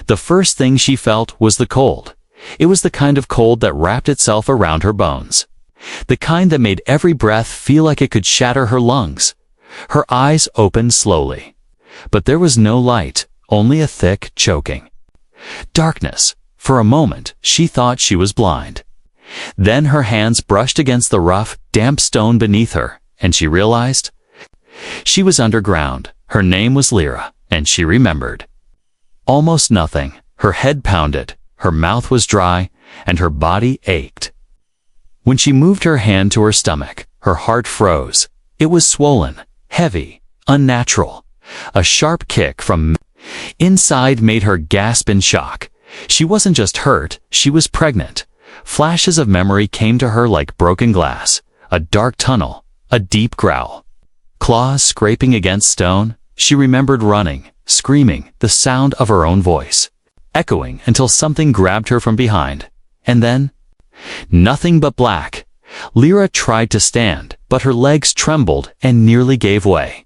The first thing she felt was the cold. It was the kind of cold that wrapped itself around her bones. The kind that made every breath feel like it could shatter her lungs. Her eyes opened slowly. But there was no light, only a thick choking. Darkness. For a moment, she thought she was blind. Then her hands brushed against the rough, damp stone beneath her, and she realized she was underground. Her name was Lyra, and she remembered. Almost nothing. Her head pounded, her mouth was dry, and her body ached. When she moved her hand to her stomach, her heart froze. It was swollen, heavy, unnatural. A sharp kick from inside made her gasp in shock. She wasn't just hurt, she was pregnant. Flashes of memory came to her like broken glass. A dark tunnel, a deep growl. Claws scraping against stone. She remembered running, screaming, the sound of her own voice, echoing until something grabbed her from behind. And then, nothing but black. Lyra tried to stand, but her legs trembled and nearly gave way.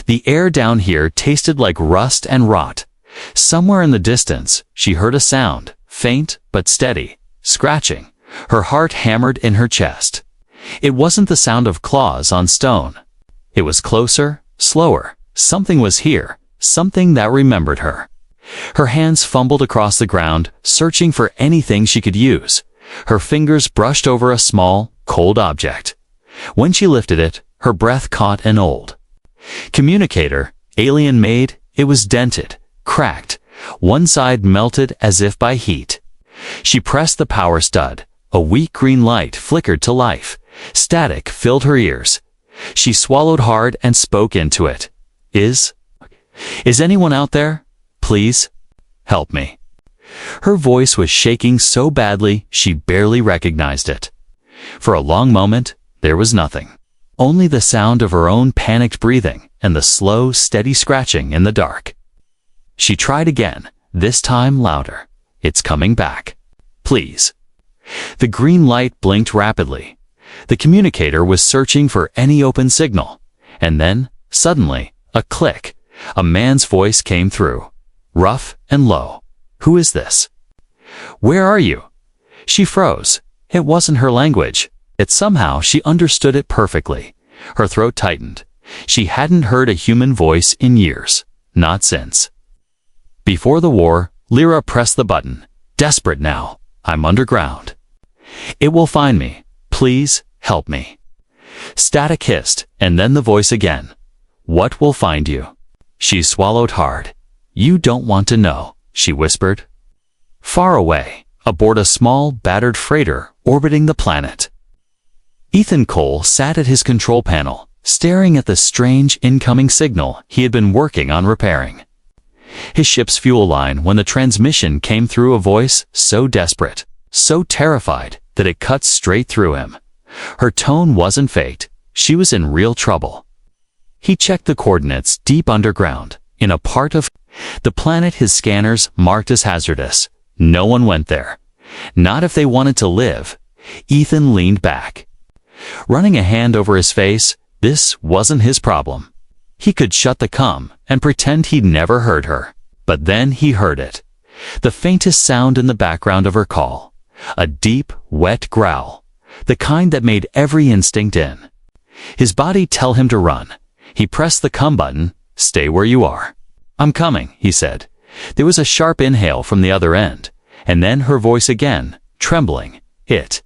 The air down here tasted like rust and rot. Somewhere in the distance, she heard a sound, faint but steady, scratching. Her heart hammered in her chest. It wasn't the sound of claws on stone. It was closer, slower. Something was here, something that remembered her. Her hands fumbled across the ground, searching for anything she could use. Her fingers brushed over a small, cold object. When she lifted it, her breath caught an old communicator, alien-made. It was dented, cracked. One side melted as if by heat. She pressed the power stud. A weak green light flickered to life. Static filled her ears. She swallowed hard and spoke into it. Is anyone out there? Please, help me. Her voice was shaking so badly she barely recognized it. For a long moment, there was nothing. Only the sound of her own panicked breathing and the slow, steady scratching in the dark. She tried again, this time louder. It's coming back. Please. The green light blinked rapidly. The communicator was searching for any open signal. And then, suddenly, a click. A man's voice came through. Rough and low. Who is this? Where are you? She froze. It wasn't her language. Yet somehow she understood it perfectly. Her throat tightened. She hadn't heard a human voice in years. Not since. Before the war, Lyra pressed the button. Desperate now. I'm underground. It will find me. Please, help me. Static hissed, and then the voice again. What will find you? She swallowed hard. You don't want to know, she whispered. Far away, aboard a small, battered freighter orbiting the planet. Ethan Cole sat at his control panel, staring at the strange incoming signal he had been working on repairing. His ship's fuel line when the transmission came through a voice so desperate, so terrified that it cut straight through him. Her tone wasn't faked. She was in real trouble. He checked the coordinates deep underground, in a part of the planet his scanners marked as hazardous. No one went there. Not if they wanted to live. Ethan leaned back. Running a hand over his face, this wasn't his problem. He could shut the comm and pretend he'd never heard her. But then he heard it. The faintest sound in the background of her call. A deep, wet growl. The kind that made every instinct in. His body tell him to run. He pressed the comm button. Stay where you are. I'm coming, he said. There was a sharp inhale from the other end. And then her voice again, trembling. It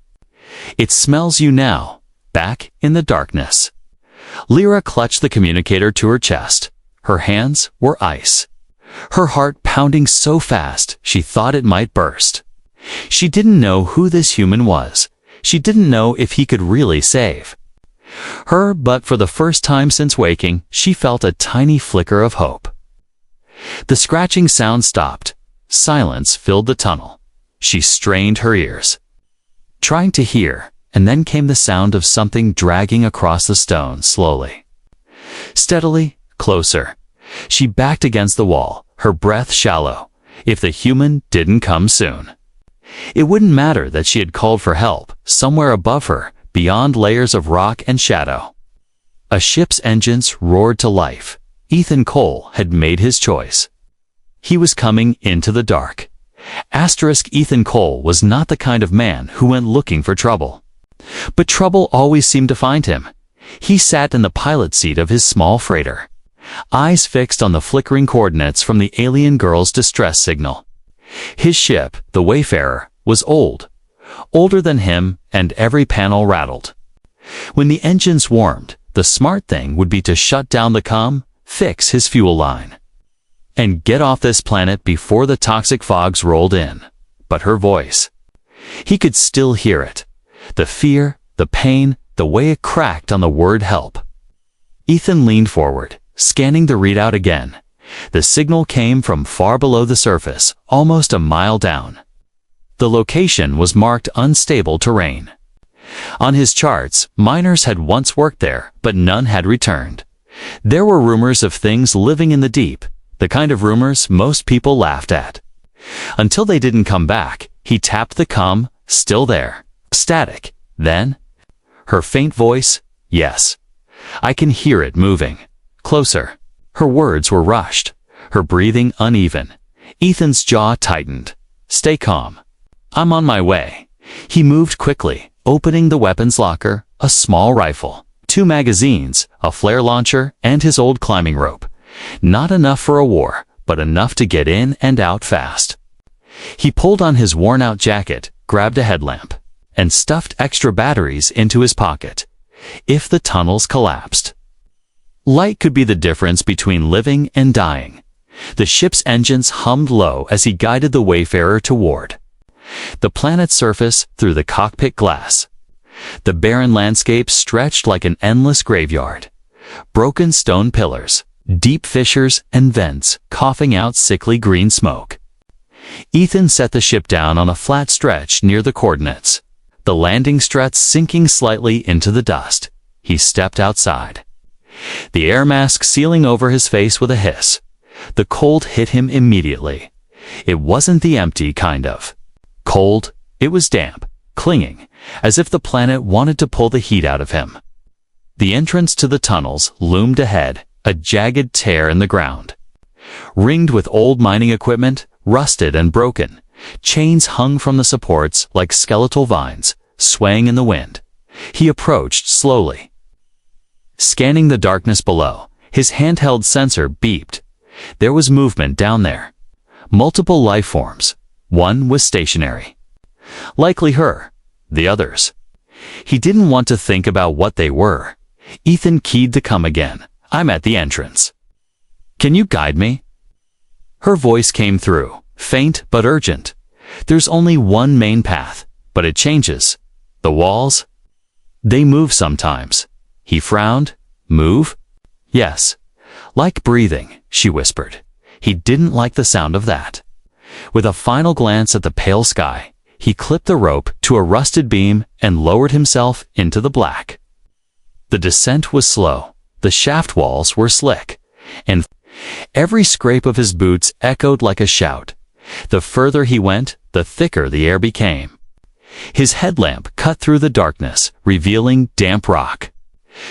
smells you now. Back in the darkness. Lyra clutched the communicator to her chest. Her hands were ice. Her heart pounding so fast she thought it might burst. She didn't know who this human was. She didn't know if he could really save her, but for the first time since waking, she felt a tiny flicker of hope. The scratching sound stopped. Silence filled the tunnel. She strained her ears, trying to hear, and then came the sound of something dragging across the stone slowly. Steadily, closer. She backed against the wall, her breath shallow. If the human didn't come soon, it wouldn't matter that she had called for help. Somewhere above her, beyond layers of rock and shadow, a ship's engines roared to life. Ethan Cole had made his choice. He was coming into the dark. Ethan Cole was not the kind of man who went looking for trouble. But trouble always seemed to find him. He sat in the pilot seat of his small freighter, eyes fixed on the flickering coordinates from the alien girl's distress signal. His ship, the Wayfarer, was old, older than him, and every panel rattled. When the engines warmed, the smart thing would be to shut down the comm, fix his fuel line, and get off this planet before the toxic fogs rolled in. But her voice, he could still hear it. The fear, the pain, the way it cracked on the word help. Ethan leaned forward, scanning the readout again. The signal came from far below the surface, almost a mile down. The location was marked unstable terrain. On his charts, miners had once worked there, but none had returned. There were rumors of things living in the deep, the kind of rumors most people laughed at. Until they didn't come back, he tapped the comm, still there, static. Then, her faint voice, yes. I can hear it moving. Closer. Her words were rushed, her breathing uneven. Ethan's jaw tightened. Stay calm. I'm on my way. He moved quickly, opening the weapons locker, a small rifle, 2 magazines, a flare launcher, and his old climbing rope. Not enough for a war, but enough to get in and out fast. He pulled on his worn-out jacket, grabbed a headlamp, and stuffed extra batteries into his pocket. If the tunnels collapsed. Light could be the difference between living and dying. The ship's engines hummed low as he guided the Wayfarer toward the planet's surface through the cockpit glass. The barren landscape stretched like an endless graveyard. Broken stone pillars, deep fissures and vents coughing out sickly green smoke. Ethan set the ship down on a flat stretch near the coordinates, the landing struts sinking slightly into the dust. He stepped outside, the air mask sealing over his face with a hiss. The cold hit him immediately. It wasn't the empty kind of cold, it was damp, clinging, as if the planet wanted to pull the heat out of him. The entrance to the tunnels loomed ahead, a jagged tear in the ground. Ringed with old mining equipment, rusted and broken, chains hung from the supports like skeletal vines, swaying in the wind. He approached slowly. Scanning the darkness below, his handheld sensor beeped. There was movement down there. Multiple life forms. One was stationary. Likely her. The others. He didn't want to think about what they were. Ethan keyed to come again. I'm at the entrance. Can you guide me? Her voice came through, faint but urgent. There's only one main path, but it changes. The walls? They move sometimes. He frowned. Move? Yes. Like breathing, she whispered. He didn't like the sound of that. With a final glance at the pale sky, he clipped the rope to a rusted beam and lowered himself into the black. The descent was slow. The shaft walls were slick, and every scrape of his boots echoed like a shout. The further he went, the thicker the air became. His headlamp cut through the darkness, revealing damp rock,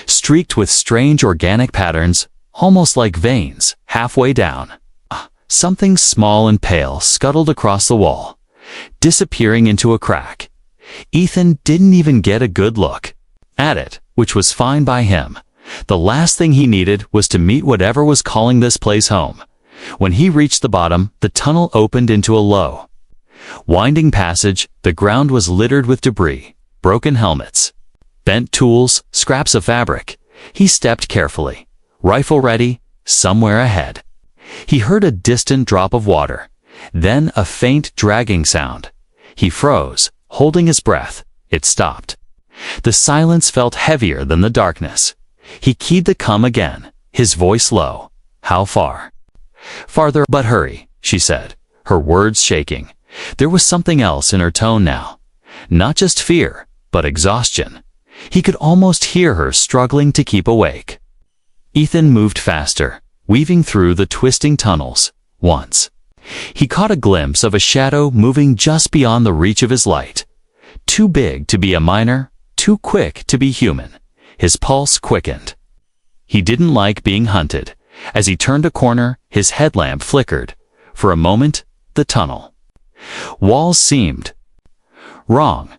streaked with strange organic patterns, almost like veins, halfway down. Something small and pale scuttled across the wall, disappearing into a crack. Ethan didn't even get a good look at it, which was fine by him. The last thing he needed was to meet whatever was calling this place home. When he reached the bottom, the tunnel opened into a low, winding passage. The ground was littered with debris, broken helmets, bent tools, scraps of fabric. He stepped carefully, rifle ready. Somewhere ahead, he heard a distant drop of water, then a faint dragging sound. He froze, holding his breath. It stopped. The silence felt heavier than the darkness. He keyed the comm again, his voice low. How far? Farther, but hurry, she said, her words shaking. There was something else in her tone now. Not just fear, but exhaustion. He could almost hear her struggling to keep awake. Ethan moved faster, weaving through the twisting tunnels. Once, he caught a glimpse of a shadow moving just beyond the reach of his light. Too big to be a miner, too quick to be human. His pulse quickened. He didn't like being hunted. As he turned a corner, his headlamp flickered. For a moment, the tunnel. Walls seemed wrong.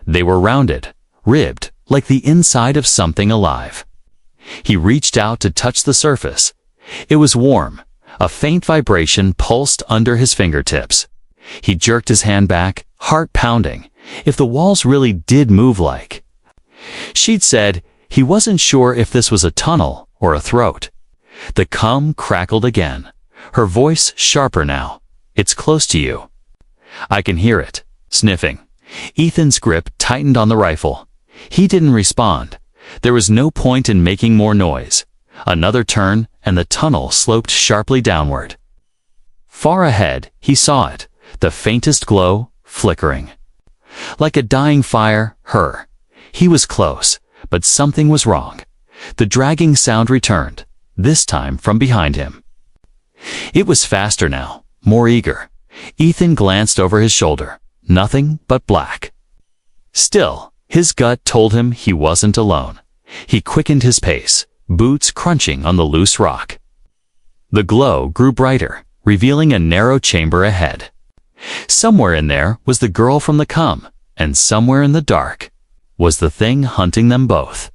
They were rounded, ribbed, like the inside of something alive. He reached out to touch the surface. It was warm. A faint vibration pulsed under his fingertips. He jerked his hand back, heart pounding. If the walls really did move like she'd said, he wasn't sure if this was a tunnel or a throat. The cum crackled again. Her voice sharper now. "It's close to you." "I can hear it." Sniffing. Ethan's grip tightened on the rifle. He didn't respond. There was no point in making more noise. Another turn, and the tunnel sloped sharply downward. Far ahead, he saw it, the faintest glow, flickering. Like a dying fire, He was close, but something was wrong. The dragging sound returned, this time from behind him. It was faster now, more eager. Ethan glanced over his shoulder. Nothing but black. Still, his gut told him he wasn't alone. He quickened his pace, boots crunching on the loose rock. The glow grew brighter, revealing a narrow chamber ahead. Somewhere in there was the girl from the cum, and somewhere in the dark was the thing hunting them both.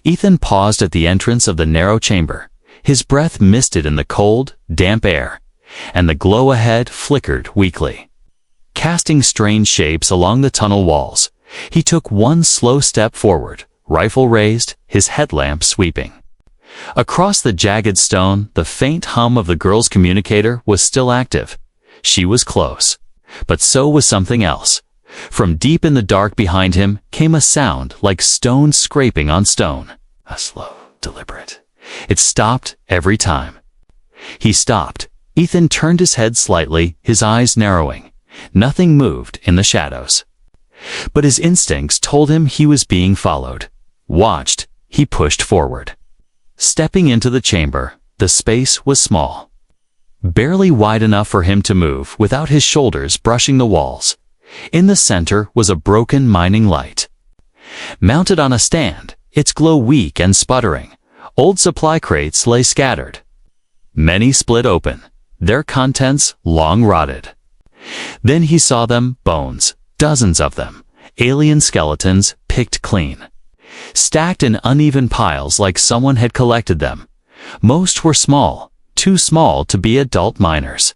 Ethan paused at the entrance of the narrow chamber. His breath misted in the cold, damp air, and the glow ahead flickered weakly, casting strange shapes along the tunnel walls. He took one slow step forward, rifle raised, his headlamp sweeping. Across the jagged stone, the faint hum of the girl's communicator was still active. She was close. But so was something else. From deep in the dark behind him came a sound like stone scraping on stone. A slow, deliberate. It stopped every time. He stopped. Ethan turned his head slightly, his eyes narrowing. Nothing moved in the shadows. But his instincts told him he was being followed. Watched, he pushed forward. Stepping into the chamber, the space was small. Barely wide enough for him to move without his shoulders brushing the walls. In the center was a broken mining light. Mounted on a stand, its glow weak and sputtering, old supply crates lay scattered. Many split open, their contents long rotted. Then he saw them, bones, dozens of them, alien skeletons picked clean. Stacked in uneven piles like someone had collected them. Most were small, too small to be adult miners.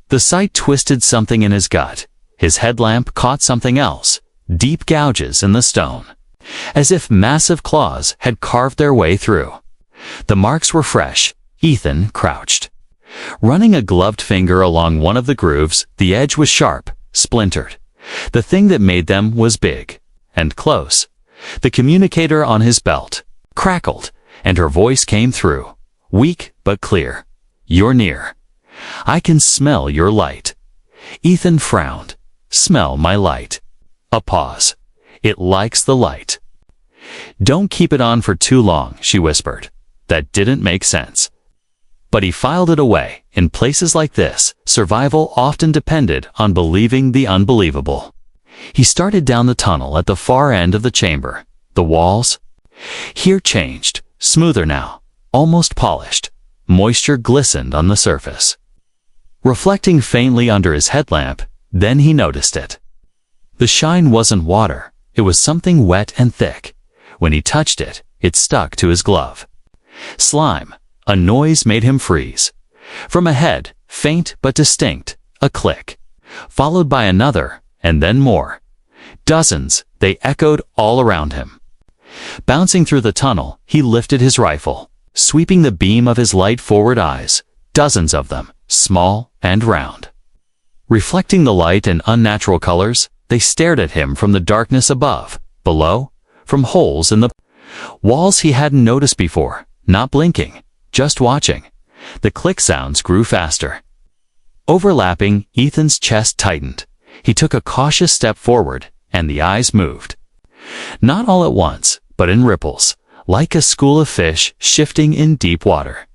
The sight twisted something in his gut. His headlamp caught something else, deep gouges in the stone, as if massive claws had carved their way through. The marks were fresh. Ethan crouched. Running a gloved finger along one of the grooves, the edge was sharp, splintered. The thing that made them was big and close. The communicator on his belt crackled, and her voice came through, weak but clear. "You're near. I can smell your light." Ethan frowned. "Smell my light." A pause. "It likes the light." "Don't keep it on for too long," she whispered. That didn't make sense. But he filed it away. In places like this, survival often depended on believing the unbelievable. He started down the tunnel at the far end of the chamber. The walls here changed, smoother now, almost polished. Moisture glistened on the surface. Reflecting faintly under his headlamp, then he noticed it. The shine wasn't water, it was something wet and thick. When he touched it, it stuck to his glove. Slime. A noise made him freeze. From ahead, faint but distinct, a click. Followed by another, and then more. Dozens, they echoed all around him. Bouncing through the tunnel, he lifted his rifle, sweeping the beam of his light forward eyes. Dozens of them, small and round. Reflecting the light in unnatural colors, they stared at him from the darkness above, below, from holes in the walls he hadn't noticed before, not blinking, just watching. The click sounds grew faster. Overlapping, Ethan's chest tightened. He took a cautious step forward, and the eyes moved. Not all at once, but in ripples, like a school of fish shifting in deep water.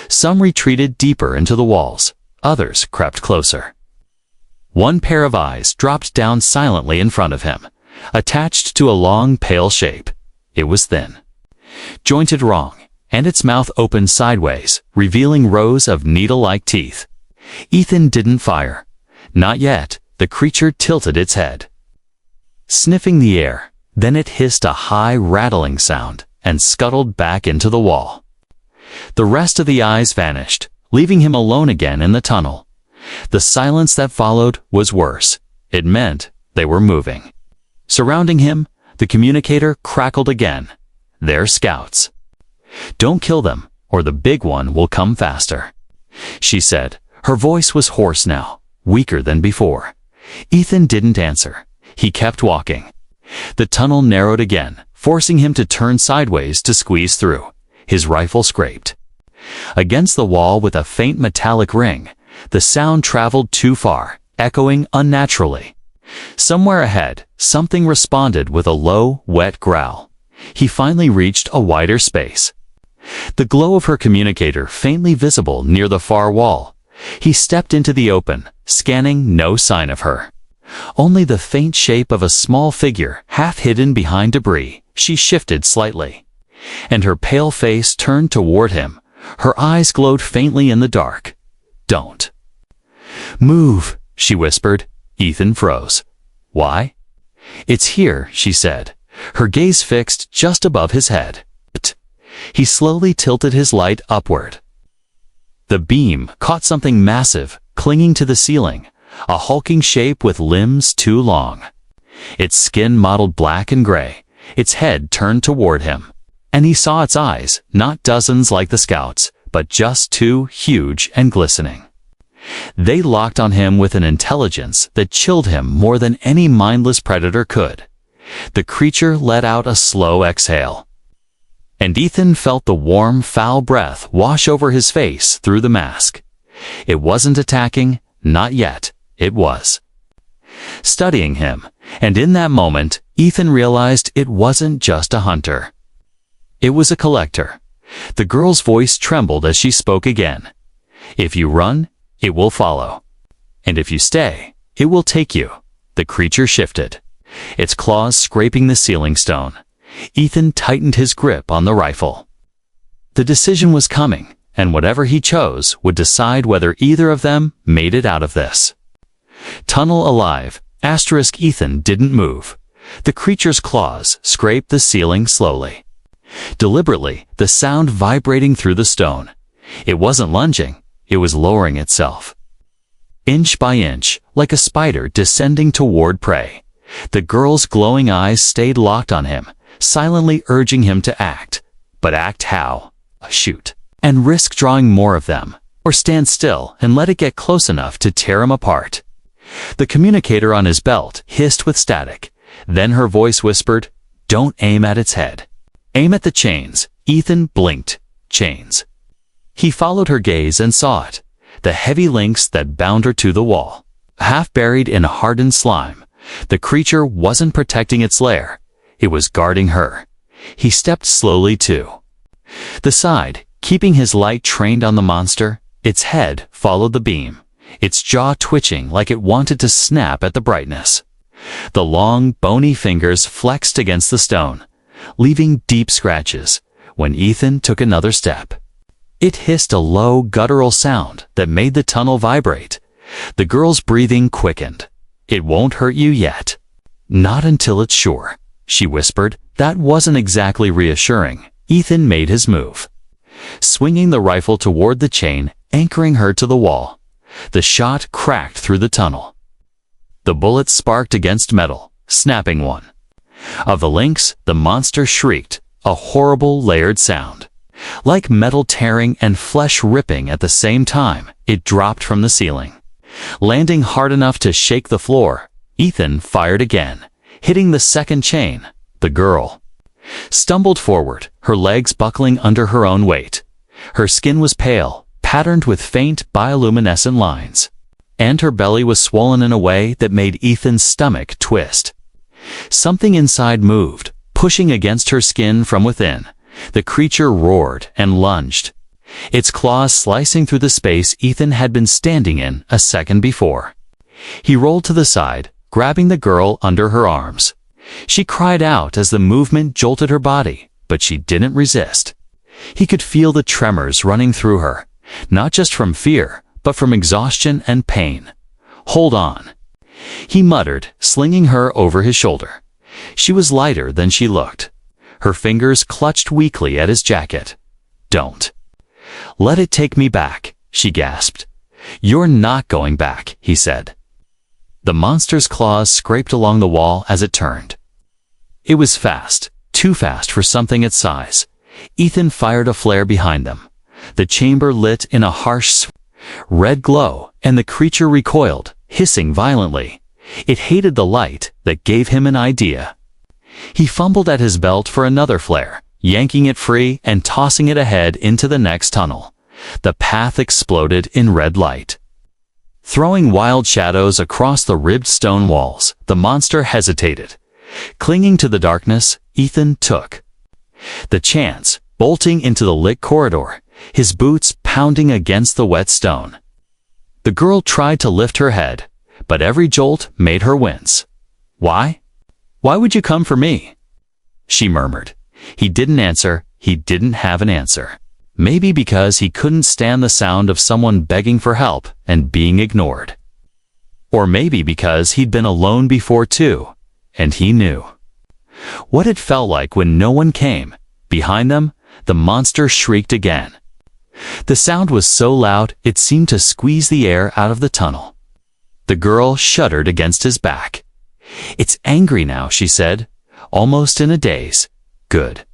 Some retreated deeper into the walls, others crept closer. One pair of eyes dropped down silently in front of him, attached to a long, pale shape. It was thin, jointed wrong, and its mouth opened sideways, revealing rows of needle-like teeth. Ethan didn't fire. Not yet. The creature tilted its head, sniffing the air. Then it hissed a high, rattling sound and scuttled back into the wall. The rest of the eyes vanished, leaving him alone again in the tunnel. The silence that followed was worse. It meant they were moving. Surrounding him, the communicator crackled again. They're scouts. "Don't kill them, or the big one will come faster," she said. Her voice was hoarse now, weaker than before. Ethan didn't answer. He kept walking. The tunnel narrowed again, forcing him to turn sideways to squeeze through. His rifle scraped against the wall with a faint metallic ring. The sound traveled too far, echoing unnaturally. Somewhere ahead, something responded with a low, wet growl. He finally reached a wider space. The glow of her communicator faintly visible near the far wall. He stepped into the open, scanning no sign of her. Only the faint shape of a small figure, half hidden behind debris. She shifted slightly, and her pale face turned toward him. Her eyes glowed faintly in the dark. "Don't move," she whispered. Ethan froze. "Why?" "It's here," she said, her gaze fixed just above his head. He slowly tilted his light upward. The beam caught something massive, clinging to the ceiling, a hulking shape with limbs too long. Its skin mottled black and gray, its head turned toward him, and he saw its eyes, not dozens like the scouts, but just two, huge and glistening. They locked on him with an intelligence that chilled him more than any mindless predator could. The creature let out a slow exhale, and Ethan felt the warm, foul breath wash over his face through the mask. It wasn't attacking, not yet. It was studying him, and in that moment, Ethan realized it wasn't just a hunter. It was a collector. The girl's voice trembled as she spoke again. "If you run, it will follow. And if you stay, it will take you." The creature shifted, its claws scraping the ceiling stone. Ethan tightened his grip on the rifle. The decision was coming, and whatever he chose would decide whether either of them made it out of this. Tunnel alive, Ethan didn't move. The creature's claws scraped the ceiling slowly, deliberately, the sound vibrating through the stone. It wasn't lunging, it was lowering itself, inch by inch, like a spider descending toward prey. The girl's glowing eyes stayed locked on him, silently urging him to act. But act how? Shoot, and risk drawing more of them, or stand still and let it get close enough to tear him apart. The communicator on his belt hissed with static. Then her voice whispered, "Don't aim at its head. Aim at the chains." Ethan blinked. Chains. He followed her gaze and saw it, the heavy links that bound her to the wall. Half buried in hardened slime, the creature wasn't protecting its lair. It was guarding her. He stepped slowly to the side, keeping his light trained on the monster. Its head followed the beam, its jaw twitching like it wanted to snap at the brightness. The long, bony fingers flexed against the stone, leaving deep scratches. When Ethan took another step, it hissed a low, guttural sound that made the tunnel vibrate. The girl's breathing quickened. "It won't hurt you yet." "Not until it's sure," she whispered. That wasn't exactly reassuring. Ethan made his move, swinging the rifle toward the chain, anchoring her to the wall. The shot cracked through the tunnel. The bullet sparked against metal, snapping one of the links. The monster shrieked, a horrible layered sound, like metal tearing and flesh ripping at the same time. It dropped from the ceiling, landing hard enough to shake the floor. Ethan fired again, hitting the second chain. The girl stumbled forward, her legs buckling under her own weight. Her skin was pale, patterned with faint bioluminescent lines, and her belly was swollen in a way that made Ethan's stomach twist. Something inside moved, pushing against her skin from within. The creature roared and lunged, its claws slicing through the space Ethan had been standing in a second before. He rolled to the side, grabbing the girl under her arms. She cried out as the movement jolted her body, but she didn't resist. He could feel the tremors running through her, not just from fear, but from exhaustion and pain. "Hold on," he muttered, slinging her over his shoulder. She was lighter than she looked. Her fingers clutched weakly at his jacket. "Don't. Let it take me back," she gasped. "You're not going back," he said. The monster's claws scraped along the wall as it turned. It was fast, too fast for something its size. Ethan fired a flare behind them. The chamber lit in a harsh red glow, and the creature recoiled, hissing violently. It hated the light that gave him an idea. He fumbled at his belt for another flare, yanking it free and tossing it ahead into the next tunnel. The path exploded in red light. Throwing wild shadows across the ribbed stone walls, the monster hesitated. Clinging to the darkness, Ethan took the chance, bolting into the lit corridor, his boots pounding against the wet stone. The girl tried to lift her head, but every jolt made her wince. "Why? Why would you come for me?" she murmured. He didn't answer. He didn't have an answer. Maybe because he couldn't stand the sound of someone begging for help and being ignored. Or maybe because he'd been alone before too, and he knew what it felt like when no one came. Behind them, the monster shrieked again. The sound was so loud it seemed to squeeze the air out of the tunnel. The girl shuddered against his back. "It's angry now," she said, almost in a daze. "Good."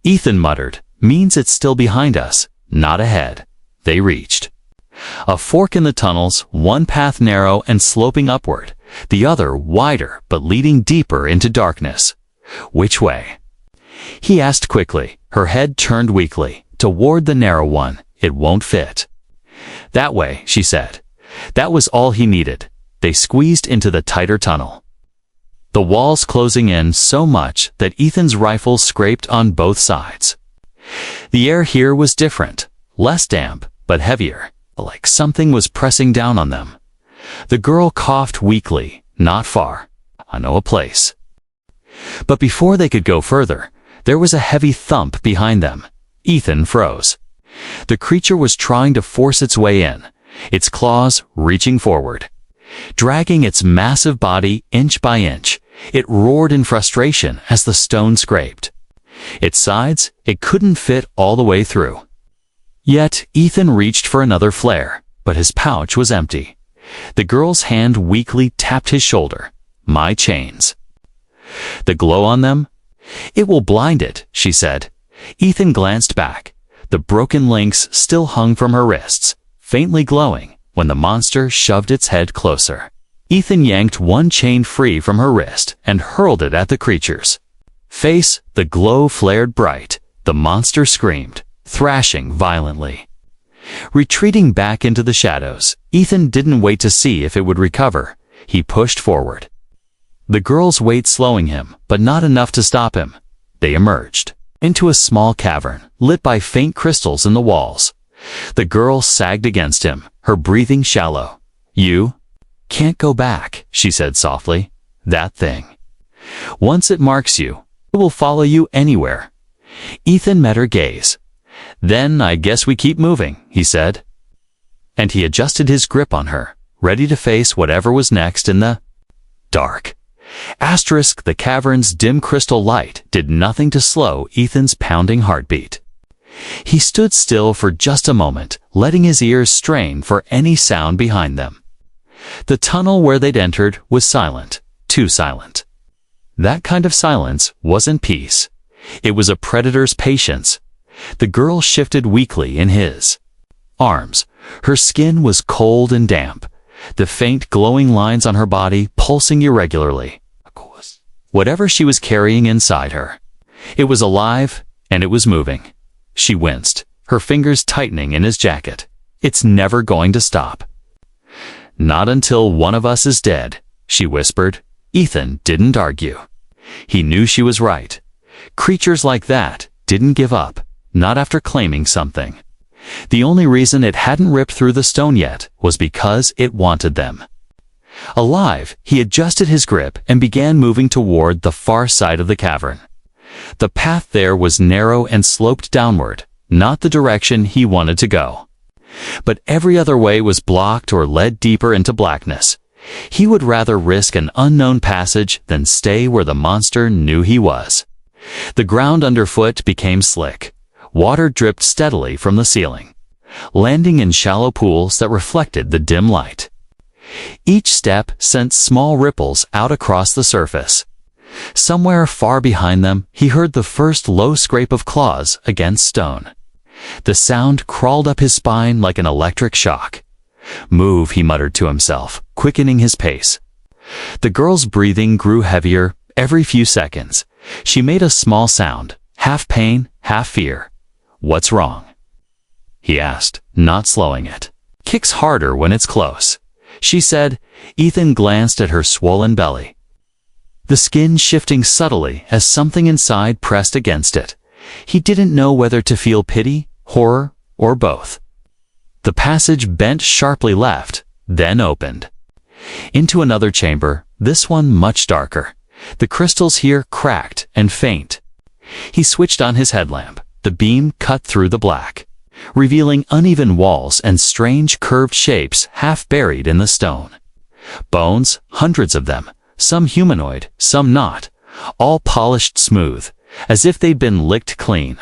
Ethan muttered, "Means it's still behind us, not ahead." They reached a fork in the tunnels, one path narrow and sloping upward, the other wider but leading deeper into darkness. "Which way?" he asked quickly, her head turned weakly. "Toward the narrow one. It won't fit." "That way," she said. That was all he needed. They squeezed into the tighter tunnel, the walls closing in so much that Ethan's rifle scraped on both sides. The air here was different, less damp, but heavier, like something was pressing down on them. The girl coughed weakly. "Not far. I know a place." But before they could go further, there was a heavy thump behind them. Ethan froze. The creature was trying to force its way in, its claws reaching forward. Dragging its massive body inch by inch, it roared in frustration as the stone scraped. Its sides, it couldn't fit all the way through. Yet Ethan reached for another flare, but his pouch was empty. The girl's hand weakly tapped his shoulder. "My chains." "The glow on them?" "It will blind it," she said. Ethan glanced back. The broken links still hung from her wrists, faintly glowing, when the monster shoved its head closer. Ethan yanked one chain free from her wrist and hurled it at the creature's face. The glow flared bright. The monster screamed, thrashing violently. Retreating back into the shadows, Ethan didn't wait to see if it would recover. He pushed forward. The girl's weight slowing him, but not enough to stop him. They emerged into a small cavern, lit by faint crystals in the walls. The girl sagged against him, her breathing shallow. "You can't go back," she said softly. "That thing. Once it marks you, it will follow you anywhere." Ethan met her gaze. "Then I guess we keep moving," he said. And he adjusted his grip on her, ready to face whatever was next in the dark. The cavern's dim crystal light did nothing to slow Ethan's pounding heartbeat. He stood still for just a moment, letting his ears strain for any sound behind them. The tunnel where they'd entered was silent, too silent. That kind of silence wasn't peace. It was a predator's patience. The girl shifted weakly in his arms. Her skin was cold and damp, the faint glowing lines on her body pulsing irregularly. Whatever she was carrying inside her, it was alive and it was moving. She winced, her fingers tightening in his jacket. "It's never going to stop." "Not until one of us is dead," she whispered. Ethan didn't argue. He knew she was right. Creatures like that didn't give up, not after claiming something. The only reason it hadn't ripped through the stone yet was because it wanted them. Alive, he adjusted his grip and began moving toward the far side of the cavern. The path there was narrow and sloped downward, not the direction he wanted to go. But every other way was blocked or led deeper into blackness. He would rather risk an unknown passage than stay where the monster knew he was. The ground underfoot became slick. Water dripped steadily from the ceiling, landing in shallow pools that reflected the dim light. Each step sent small ripples out across the surface. Somewhere far behind them, he heard the first low scrape of claws against stone. The sound crawled up his spine like an electric shock. "Move," he muttered to himself, quickening his pace. The girl's breathing grew heavier every few seconds. She made a small sound, half pain, half fear. "What's wrong?" he asked, not slowing it. "Kicks harder when it's close," she said. Ethan glanced at her swollen belly, the skin shifting subtly as something inside pressed against it. He didn't know whether to feel pity, horror, or both. The passage bent sharply left, then opened into another chamber, this one much darker. The crystals here cracked and faint. He switched on his headlamp. The beam cut through the black, revealing uneven walls and strange curved shapes half buried in the stone. Bones, hundreds of them, some humanoid, some not, all polished smooth, as if they'd been licked clean.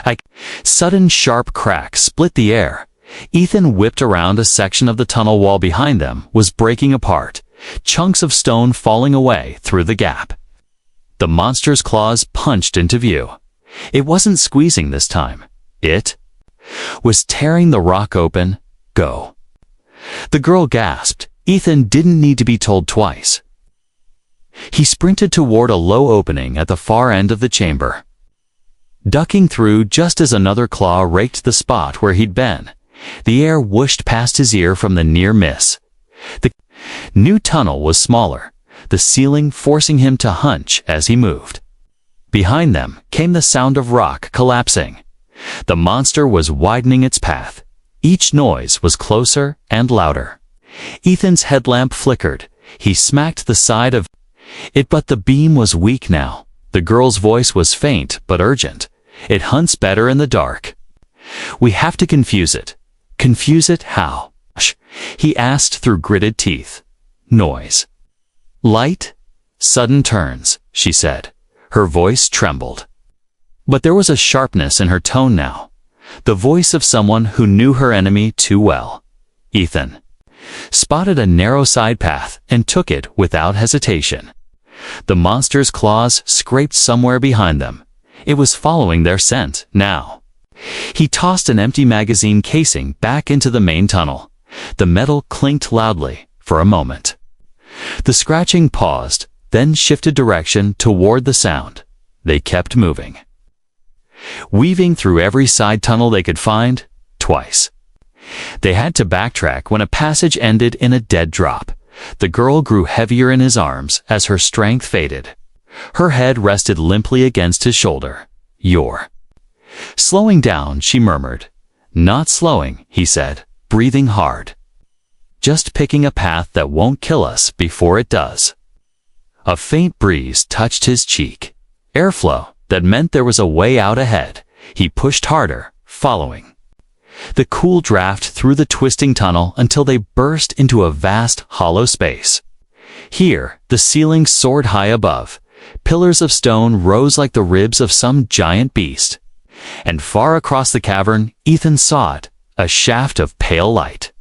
A sudden sharp crack split the air. Ethan whipped around. A section of the tunnel wall behind them was breaking apart, chunks of stone falling away through the gap. The monster's claws punched into view. It wasn't squeezing this time. It was tearing the rock open. "Go." The girl gasped. Ethan didn't need to be told twice. He sprinted toward a low opening at the far end of the chamber, ducking through just as another claw raked the spot where he'd been. The air whooshed past his ear from the near miss. The new tunnel was smaller, the ceiling forcing him to hunch as he moved. Behind them came the sound of rock collapsing. The monster was widening its path. Each noise was closer and louder. Ethan's headlamp flickered. He smacked the side of it, but the beam was weak now. The girl's voice was faint but urgent. "It hunts better in the dark. We have to confuse it." "Confuse it how?" he asked through gritted teeth. "Noise. Light. Sudden turns," she said. Her voice trembled. But there was a sharpness in her tone now. The voice of someone who knew her enemy too well. Ethan spotted a narrow side path and took it without hesitation. The monster's claws scraped somewhere behind them. It was following their scent now. He tossed an empty magazine casing back into the main tunnel. The metal clinked loudly for a moment. The scratching paused, then shifted direction toward the sound. They kept moving, weaving through every side tunnel they could find, twice. They had to backtrack when a passage ended in a dead drop. The girl grew heavier in his arms as her strength faded. Her head rested limply against his shoulder. "You're slowing down," she murmured. "Not slowing," he said, breathing hard. "Just picking a path that won't kill us before it does." A faint breeze touched his cheek. Airflow that meant there was a way out ahead. He pushed harder, following the cool draft through the twisting tunnel until they burst into a vast, hollow space. Here, the ceiling soared high above. Pillars of stone rose like the ribs of some giant beast. And far across the cavern, Ethan saw it, a shaft of pale light.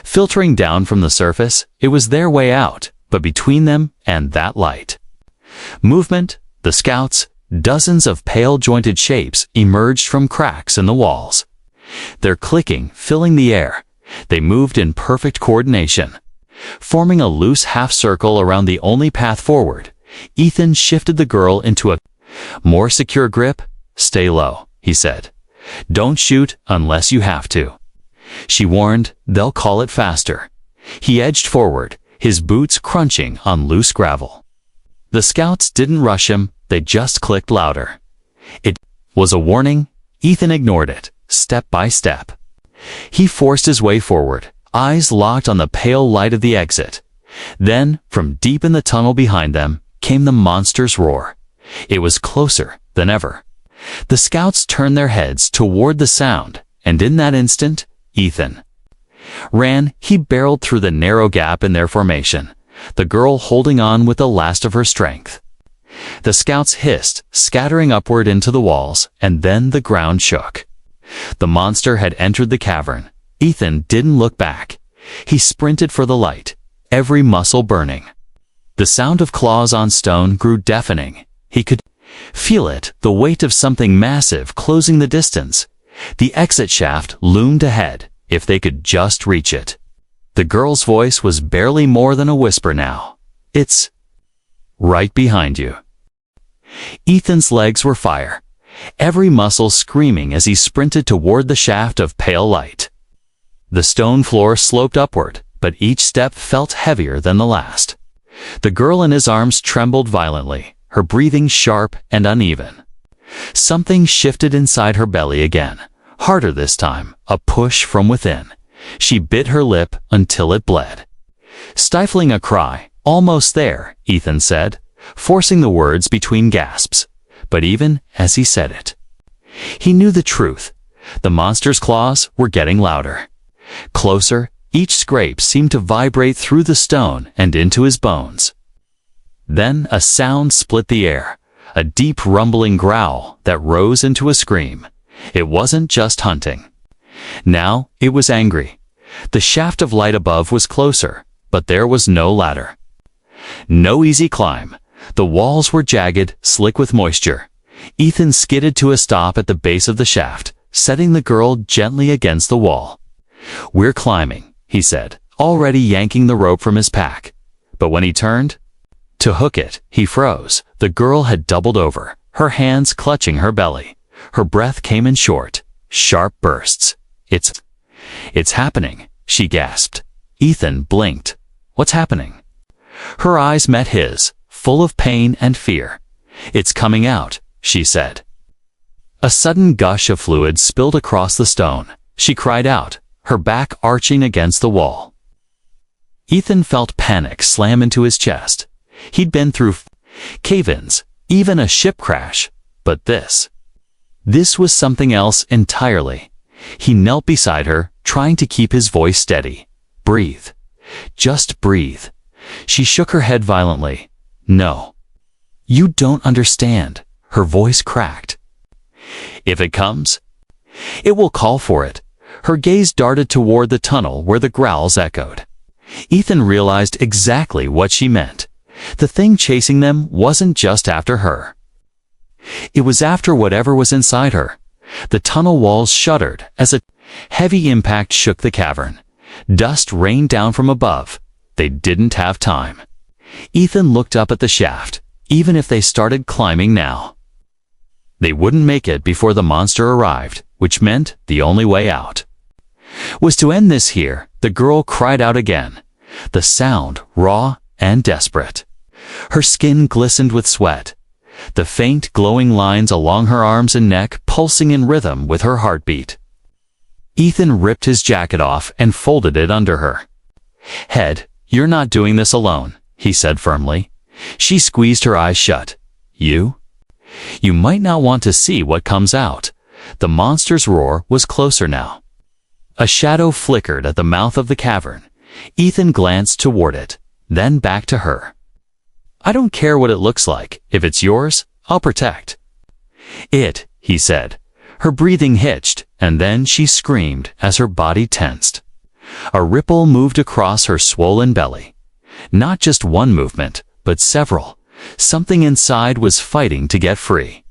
Filtering down from the surface, it was their way out, but between them and that light. Movement, the scouts, dozens of pale-jointed shapes emerged from cracks in the walls. Their clicking filling the air, they moved in perfect coordination. Forming a loose half-circle around the only path forward, Ethan shifted the girl into a more secure grip. "Stay low," he said. "Don't shoot unless you have to." She warned, "They'll call it faster." He edged forward, his boots crunching on loose gravel. The scouts didn't rush him, they just clicked louder. It was a warning. Ethan ignored it, step by step. He forced his way forward, eyes locked on the pale light of the exit. Then, from deep in the tunnel behind them, came the monster's roar. It was closer than ever. The scouts turned their heads toward the sound, and in that instant, Ethan ran. He barreled through the narrow gap in their formation, the girl holding on with the last of her strength. The scouts hissed, scattering upward into the walls, and then the ground shook. The monster had entered the cavern. Ethan didn't look back. He sprinted for the light, every muscle burning. The sound of claws on stone grew deafening. He could feel it, the weight of something massive closing the distance. The exit shaft loomed ahead, if they could just reach it. The girl's voice was barely more than a whisper now. "It's right behind you." Ethan's legs were fire, every muscle screaming as he sprinted toward the shaft of pale light. The stone floor sloped upward, but each step felt heavier than the last. The girl in his arms trembled violently, her breathing sharp and uneven. Something shifted inside her belly again, harder this time, a push from within. She bit her lip until it bled. Stifling a cry, "Almost there," Ethan said, forcing the words between gasps. But even as he said it, he knew the truth. The monster's claws were getting louder. Closer, each scrape seemed to vibrate through the stone and into his bones. Then a sound split the air, a deep rumbling growl that rose into a scream. It wasn't just hunting. Now it was angry. The shaft of light above was closer, but there was no ladder. No easy climb. The walls were jagged, slick with moisture. Ethan skidded to a stop at the base of the shaft, setting the girl gently against the wall. "We're climbing," he said, already yanking the rope from his pack. But when he turned to hook it, he froze. The girl had doubled over, her hands clutching her belly. Her breath came in short, sharp bursts. It's happening," she gasped. Ethan blinked. "What's happening?" Her eyes met his, full of pain and fear. "It's coming out," she said. A sudden gush of fluid spilled across the stone. She cried out, her back arching against the wall. Ethan felt panic slam into his chest. He'd been through cave-ins, even a ship crash, but this was something else entirely. He knelt beside her, trying to keep his voice steady. "Breathe. Just breathe." She shook her head violently. "No. You don't understand." Her voice cracked. "If it comes, it will call for it." Her gaze darted toward the tunnel where the growls echoed. Ethan realized exactly what she meant. The thing chasing them wasn't just after her. It was after whatever was inside her. The tunnel walls shuddered as a heavy impact shook the cavern. Dust rained down from above. They didn't have time. Ethan looked up at the shaft. Even if they started climbing now, they wouldn't make it before the monster arrived, which meant the only way out was to end this here. The girl cried out again, the sound raw and desperate. Her skin glistened with sweat, the faint glowing lines along her arms and neck pulsing in rhythm with her heartbeat. Ethan ripped his jacket off and folded it under her head. "You're not doing this alone," he said firmly. She squeezed her eyes shut. You might not want to see what comes out." The monster's roar was closer now. A shadow flickered at the mouth of the cavern. Ethan glanced toward it, then back to her. "I don't care what it looks like. If it's yours, I'll protect it," he said. Her breathing hitched, and then she screamed as her body tensed. A ripple moved across her swollen belly. Not just one movement, but several. Something inside was fighting to get free.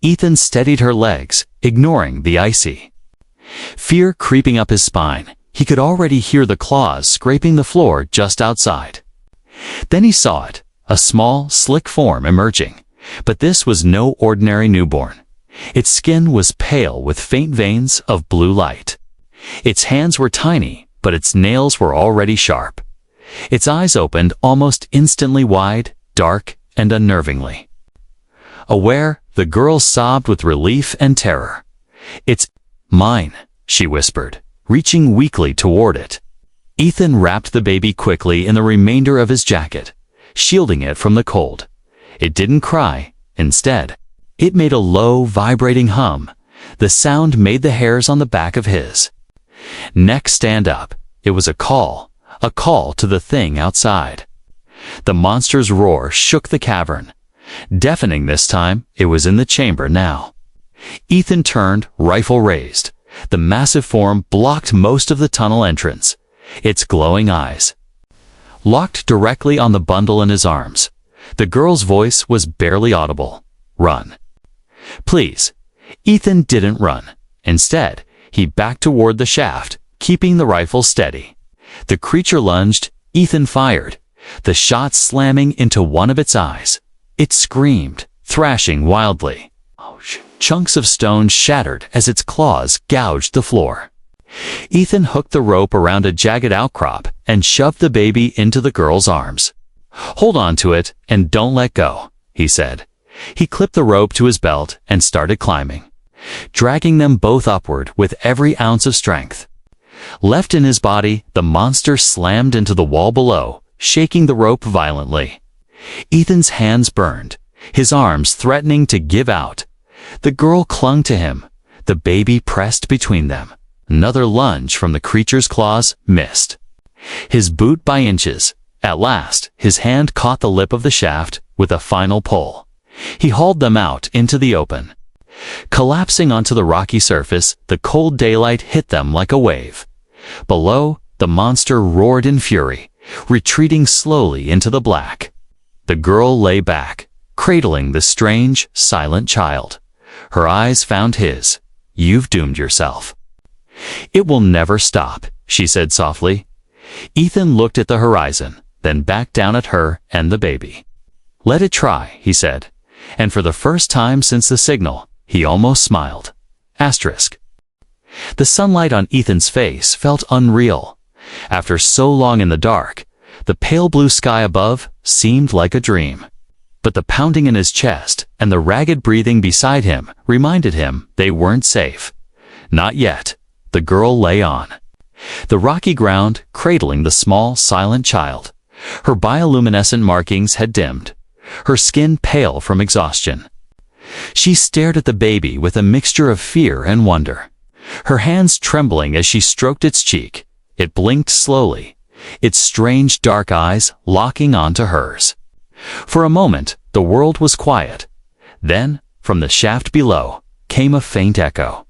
Ethan steadied her legs, ignoring the icy fear creeping up his spine. He could already hear the claws scraping the floor just outside. Then he saw it, a small, slick form emerging. But this was no ordinary newborn. Its skin was pale with faint veins of blue light. Its hands were tiny, but its nails were already sharp. Its eyes opened almost instantly wide, dark and unnervingly. Aware, the girl sobbed with relief and terror. "It's mine," she whispered, reaching weakly toward it. Ethan wrapped the baby quickly in the remainder of his jacket, shielding it from the cold. It didn't cry. Instead, it made a low, vibrating hum. The sound made the hairs on the back of his Neck stand up. It was a call to the thing outside. The monster's roar shook the cavern. Deafening this time, it was in the chamber now. Ethan turned, rifle raised. The massive form blocked most of the tunnel entrance, its glowing eyes locked directly on the bundle in his arms. The girl's voice was barely audible. Run. Please. Ethan didn't run. Instead, he backed toward the shaft, keeping the rifle steady. The creature lunged. Ethan fired, the shot slamming into one of its eyes. It screamed, thrashing wildly. Chunks of stone shattered as its claws gouged the floor. Ethan hooked the rope around a jagged outcrop and shoved the baby into the girl's arms. Hold on to it and don't let go, he said. He clipped the rope to his belt and started climbing, dragging them both upward with every ounce of strength. Left in his body, the monster slammed into the wall below, shaking the rope violently. Ethan's hands burned, his arms threatening to give out. The girl clung to him, the baby pressed between them. Another lunge from the creature's claws missed. His boot by inches. At last, his hand caught the lip of the shaft with a final pull. He hauled them out into the open. Collapsing onto the rocky surface, the cold daylight hit them like a wave. Below, the monster roared in fury, retreating slowly into the black. The girl lay back, cradling the strange, silent child. Her eyes found his. You've doomed yourself. It will never stop, she said softly. Ethan looked at the horizon, then back down at her and the baby. Let it try, he said, and for the first time since the signal, he almost smiled. Asterisk. The sunlight on Ethan's face felt unreal. After so long in the dark, the pale blue sky above seemed like a dream. But the pounding in his chest and the ragged breathing beside him reminded him they weren't safe. Not yet. The girl lay on the rocky ground, cradling the small, silent child. Her bioluminescent markings had dimmed, her skin pale from exhaustion. She stared at the baby with a mixture of fear and wonder, her hands trembling as she stroked its cheek. It blinked slowly, its strange dark eyes locking onto hers. For a moment, the world was quiet. Then, from the shaft below, came a faint echo.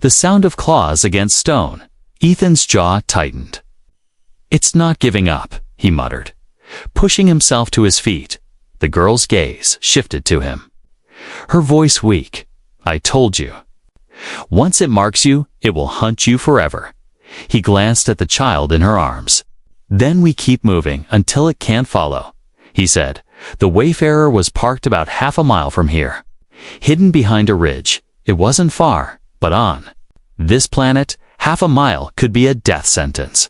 The sound of claws against stone. Ethan's jaw tightened. It's not giving up, he muttered, pushing himself to his feet. The girl's gaze shifted to him, her voice weak. I told you. Once it marks you, it will hunt you forever. He glanced at the child in her arms. Then we keep moving until it can't follow, he said. The Wayfarer was parked about half a mile from here, hidden behind a ridge. It wasn't far, but on this planet, half a mile could be a death sentence.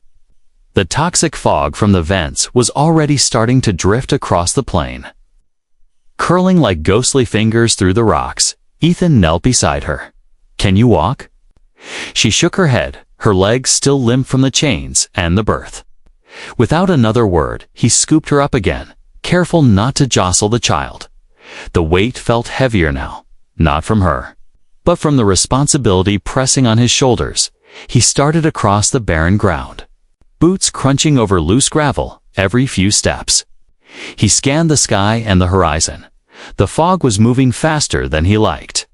The toxic fog from the vents was already starting to drift across the plain. Curling like ghostly fingers through the rocks, Ethan knelt beside her. Can you walk? She shook her head, her legs still limp from the chains and the berth. Without another word, he scooped her up again, careful not to jostle the child. The weight felt heavier now, not from her, but from the responsibility pressing on his shoulders. He started across the barren ground, boots crunching over loose gravel every few steps. He scanned the sky and the horizon. The fog was moving faster than he liked,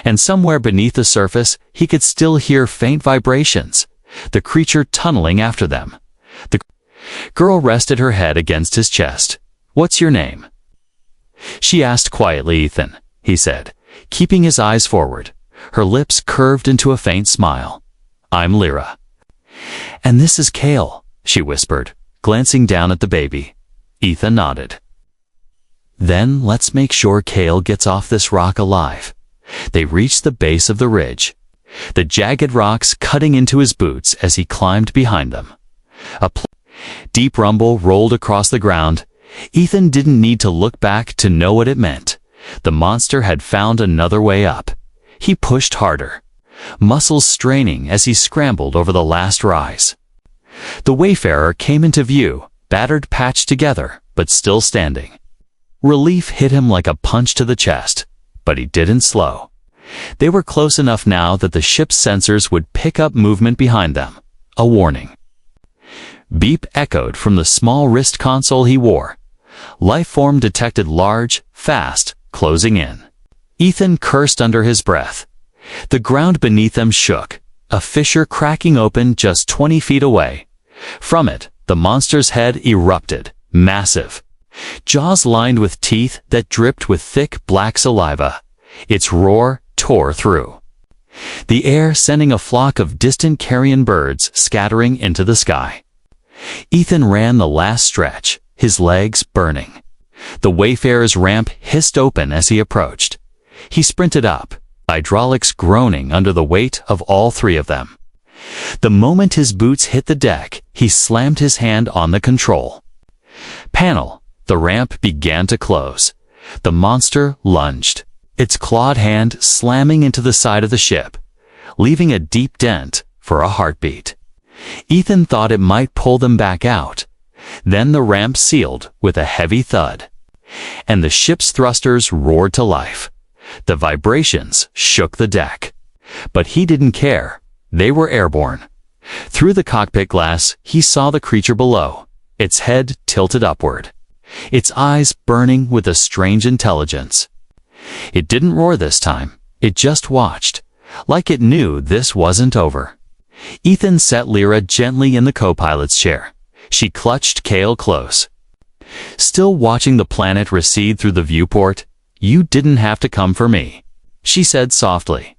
and somewhere beneath the surface he could still hear faint vibrations, the creature tunneling after them. The girl rested her head against his chest. What's your name? She asked quietly. Ethan, he said, keeping his eyes forward. Her lips curved into a faint smile. I'm Lyra. And this is Kale, she whispered, glancing down at the baby. Ethan nodded. Then let's make sure Kale gets off this rock alive. They reached the base of the ridge, the jagged rocks cutting into his boots as he climbed behind them. A deep rumble rolled across the ground. Ethan didn't need to look back to know what it meant. The monster had found another way up. He pushed harder, muscles straining as he scrambled over the last rise. The Wayfarer came into view, battered, patched together, but still standing. Relief hit him like a punch to the chest, but he didn't slow. They were close enough now that the ship's sensors would pick up movement behind them. A warning. Beep echoed from the small wrist console he wore. Lifeform detected large, fast, closing in. Ethan cursed under his breath. The ground beneath them shook, a fissure cracking open just 20 feet away. From it, the monster's head erupted, massive. Jaws lined with teeth that dripped with thick black saliva. Its roar tore through the air, sending a flock of distant carrion birds scattering into the sky. Ethan ran the last stretch, his legs burning. The Wayfarer's ramp hissed open as he approached. He sprinted up, hydraulics groaning under the weight of all three of them. The moment his boots hit the deck, he slammed his hand on the control panel. The ramp began to close. The monster lunged, its clawed hand slamming into the side of the ship, leaving a deep dent for a heartbeat. Ethan thought it might pull them back out. Then the ramp sealed with a heavy thud, and the ship's thrusters roared to life. The vibrations shook the deck. But he didn't care. They were airborne. Through the cockpit glass, he saw the creature below, its head tilted upward, its eyes burning with a strange intelligence. It didn't roar this time. It just watched, like it knew this wasn't over. Ethan set Lyra gently in the co-pilot's chair. She clutched Cale close. Still watching the planet recede through the viewport, "You didn't have to come for me," she said softly.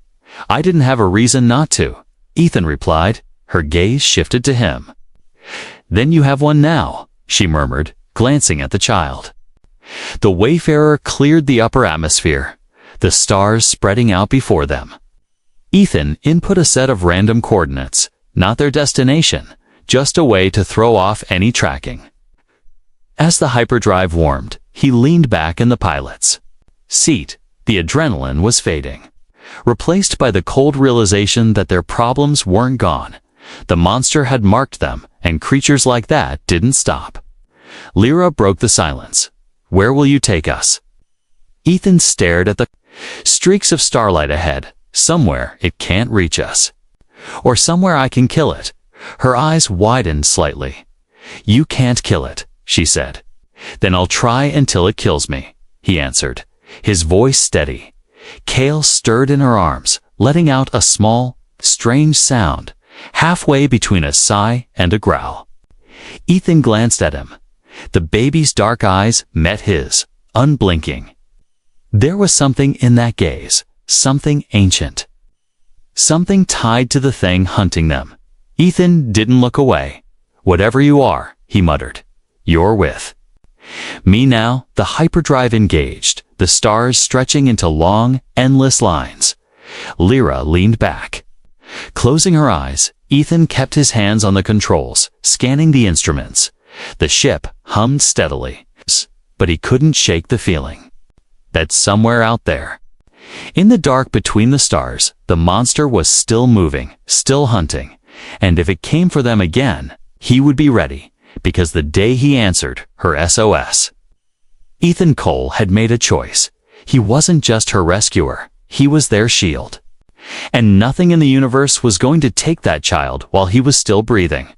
"I didn't have a reason not to," Ethan replied. Her gaze shifted to him. "Then you have one now," she murmured, glancing at the child. The Wayfarer cleared the upper atmosphere, the stars spreading out before them. Ethan input a set of random coordinates, not their destination, just a way to throw off any tracking. As the hyperdrive warmed, he leaned back in the pilot's seat. The adrenaline was fading, replaced by the cold realization that their problems weren't gone. The monster had marked them, and creatures like that didn't stop. Lyra broke the silence. "Where will you take us?" Ethan stared at the streaks of starlight ahead. "Somewhere it can't reach us. Or somewhere I can kill it." Her eyes widened slightly. "You can't kill it," she said. "Then I'll try until it kills me," he answered, his voice steady. Cale stirred in her arms, letting out a small, strange sound, halfway between a sigh and a growl. Ethan glanced at him. The baby's dark eyes met his, unblinking. There was something in that gaze, something ancient, something tied to the thing hunting them. Ethan didn't look away. "Whatever you are," he muttered, "you're with me now." The hyperdrive engaged, the stars stretching into long, endless lines. Lyra leaned back. Closing her eyes, Ethan kept his hands on the controls, scanning the instruments. The ship hummed steadily, but he couldn't shake the feeling that somewhere out there, in the dark between the stars, the monster was still moving, still hunting. And if it came for them again, he would be ready, because the day he answered her SOS. Ethan Cole had made a choice. He wasn't just her rescuer, he was their shield. And nothing in the universe was going to take that child while he was still breathing.